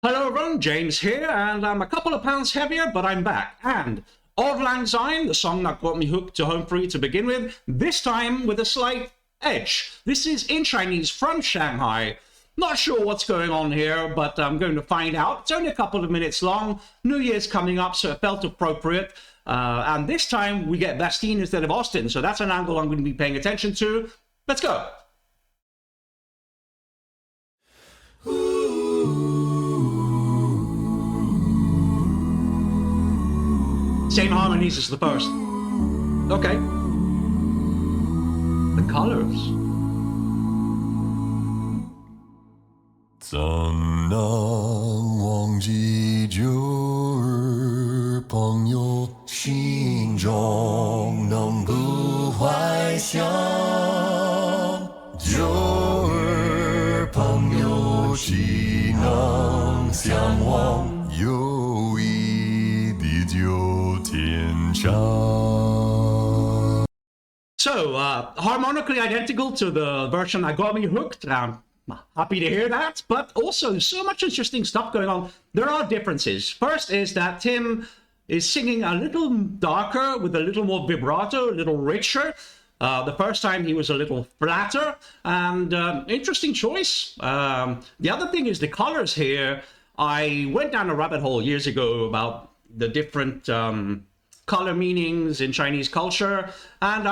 Hello everyone, James here, and I'm a couple of pounds heavier, but I'm back. And Auld Lang Syne, the song that got me hooked to Home Free to begin with, this time with a slight edge. This is in Chinese from Shanghai. Not sure what's going on here, but I'm going to find out. It's only a couple of minutes long. New Year's coming up, so it felt appropriate. And this time we get Bastille instead of Austin, so that's an angle I'm going to be paying attention to. Let's go. Same harmonies as the first. Okay. The colors. 怎能忘记旧日朋友，心中能不怀想？旧日朋友，岂能相忘？友谊地久天长。 So, harmonically identical to the version that got me hooked. Happy to hear that, but also so much interesting stuff going on. There are differences. First is that Tim is singing a little darker with a little more vibrato, a little richer. The first time he was a little flatter, and interesting choice. The other thing is the colors here. I went down a rabbit hole years ago about the different color meanings in Chinese culture, and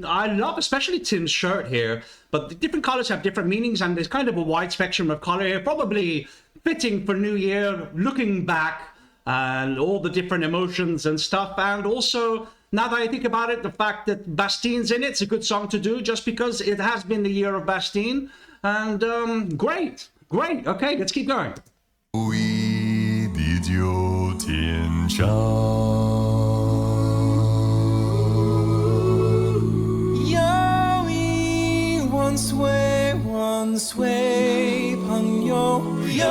I love especially Tim's shirt here, but the different colors have different meanings, and there's kind of a wide spectrum of color here, probably fitting for New Year, looking back and all the different emotions and stuff. And also, now that I think about it, the fact that Bastine's in it's a good song to do just because it has been the year of Bastine. And great. Okay, let's keep going. 友谊地久天长。 万岁，朋友，友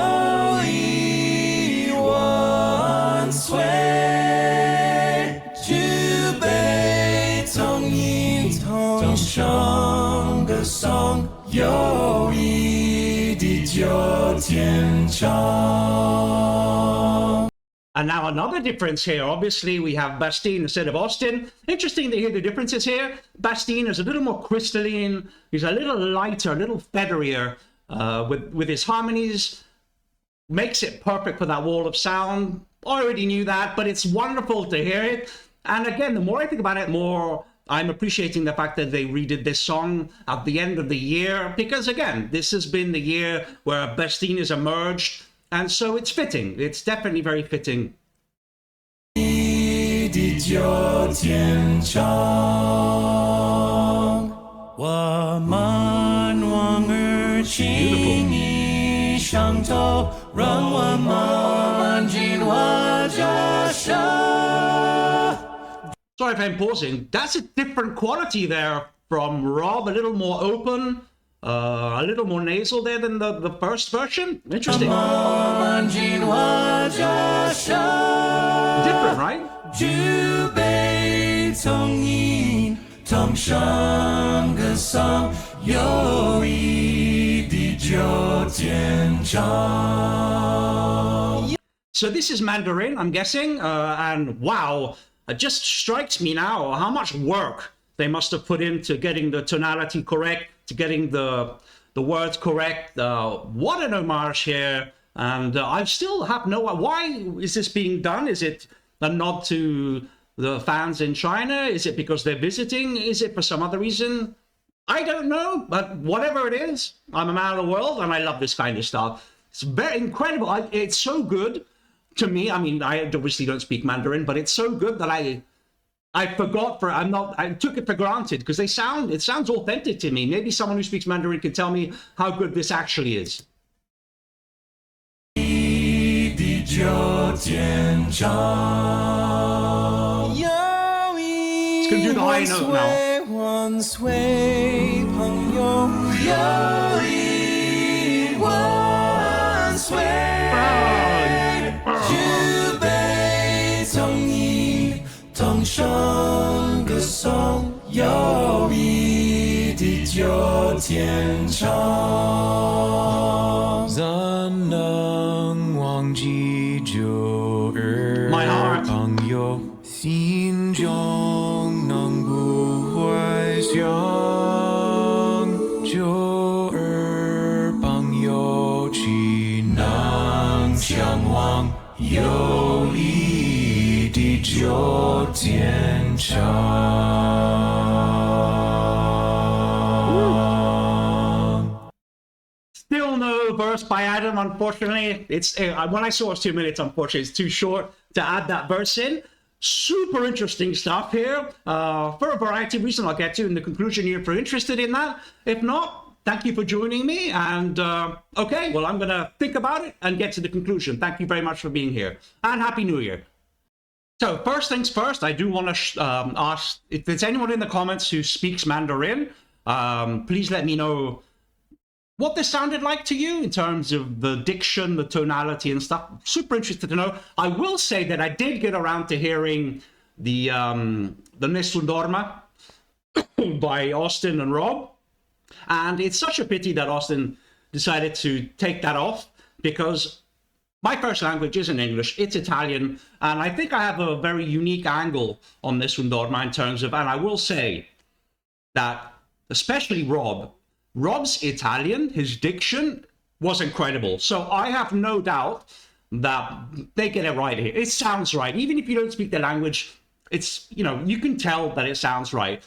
谊万岁！举杯同饮同声歌颂，友谊地久天长。 And now another difference here. Obviously, we have Bastille instead of Austin. Interesting to hear the differences here. Bastille is a little more crystalline. He's a little lighter, a little featherier with his harmonies. Makes it perfect for that wall of sound. Already knew that, but it's wonderful to hear it. And again, the more I think about it, more I'm appreciating the fact that they redid this song at the end of the year. Because again, this has been the year where Bastille has emerged. And so it's fitting. It's definitely very fitting. Beautiful. Sorry if I'm pausing. That's a different quality there from Rob, a little more open. A little more nasal there than the first version. Interesting. Different, right? So this is Mandarin, I'm guessing, and wow, it just strikes me now how much work they must have put into getting the tonality correct, to getting the words correct. What an homage here. And I still have no... Why is this being done? Is it a nod to the fans in China? Is it because they're visiting? Is it for some other reason? I don't know, but whatever it is, I'm a man of the world and I love this kind of stuff. It's very incredible. It's so good to me. I mean, I obviously don't speak Mandarin, but it's so good that I took it for granted because it sounds authentic to me. Maybe someone who speaks Mandarin can tell me how good this actually is. It's going to do the high note now. 忘记旧日 My heart 朋友，心中能不会想旧日朋友，岂能相忘友谊地久天长。Still no verse by Adam, unfortunately. It's when I saw it's 2 minutes, unfortunately, it's too short to add that verse in. Super interesting stuff here. For a variety of reasons I'll get to in the conclusion here if you're interested in that. If not, thank you for joining me. And okay, well, I'm going to think about it and get to the conclusion. Thank you very much for being here. And Happy New Year. So first things first, I do want to ask if there's anyone in the comments who speaks Mandarin, please let me know what this sounded like to you in terms of the diction, the tonality and stuff. Super interested to know. I will say that I did get around to hearing the Nessun Dorma by Austin and Rob. And it's such a pity that Austin decided to take that off, because my first language isn't English, it's Italian. And I think I have a very unique angle on Nessun Dorma in terms of, and I will say that especially Rob's Italian, his diction was incredible. So I have no doubt that they get it right here. It sounds right. Even if you don't speak the language, it's, you know, you can tell that it sounds right.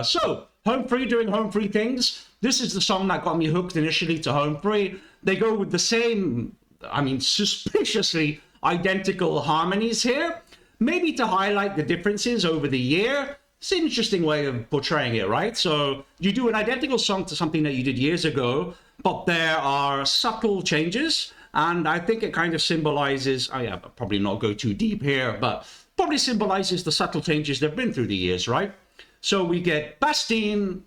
So Home Free doing Home Free things. This is the song that got me hooked initially to Home Free. They go with the same, I mean, suspiciously identical harmonies here. Maybe to highlight the differences over the year. It's an interesting way of portraying it, right? So you do an identical song to something that you did years ago, but there are subtle changes. And I think it kind of symbolizes, I'll probably not go too deep here, but probably symbolizes the subtle changes that have been through the years, right? So we get Bastien.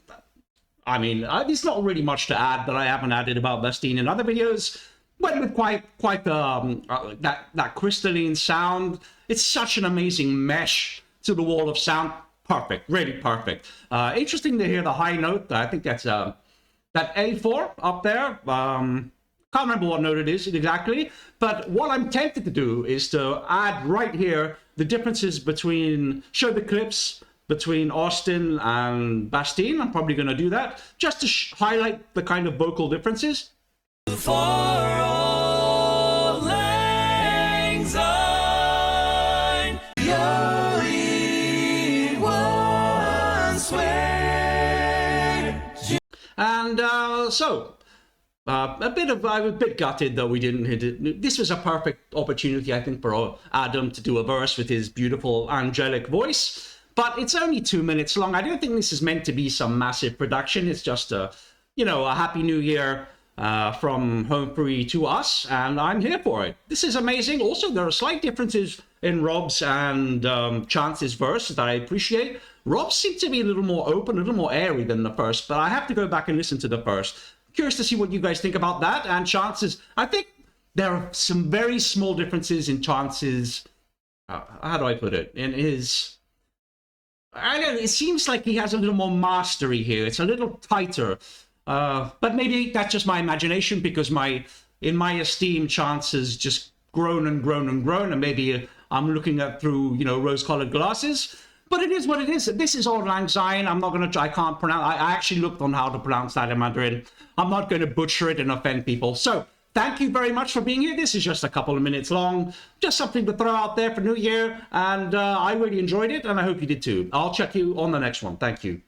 I mean, there's not really much to add that I haven't added about Bastien in other videos. Went with quite that crystalline sound. It's such an amazing mesh to the wall of sound. Perfect, really perfect. Interesting to hear the high note. I think that's that A4 up there. Can't remember what note it is exactly. But what I'm tempted to do is to add right here the differences between, show the clips between Austin and Bastien. I'm probably going to do that just to highlight the kind of vocal differences. For Auld Lang Syne,友谊once were. And so, I was a bit gutted that we didn't hit it. This was a perfect opportunity, I think, for Adam to do a verse with his beautiful angelic voice. But it's only 2 minutes long. I don't think this is meant to be some massive production. It's just a, you know, a Happy New Year from Home Free to us, and I'm here for it. This is amazing. Also, there are slight differences in Rob's and Chance's verse that I appreciate. Rob seemed to be a little more open, a little more airy than the first, but I have to go back and listen to the first. Curious to see what you guys think about that. And Chance's, I think there are some very small differences in Chance's, how do I put it, in his, I don't know, it seems like he has a little more mastery here. It's a little tighter. But maybe that's just my imagination, because in my esteem, Chance has just grown and grown and grown, and maybe I'm looking at through, you know, rose-colored glasses. But it is what it is. This is Auld Lang Syne. I'm not going to try, I can't pronounce, I actually looked on how to pronounce that in Mandarin. I'm not going to butcher it and offend people. So thank you very much for being here. This is just a couple of minutes long, just something to throw out there for New Year. And I really enjoyed it, and I hope you did too. I'll check you on the next one. Thank you.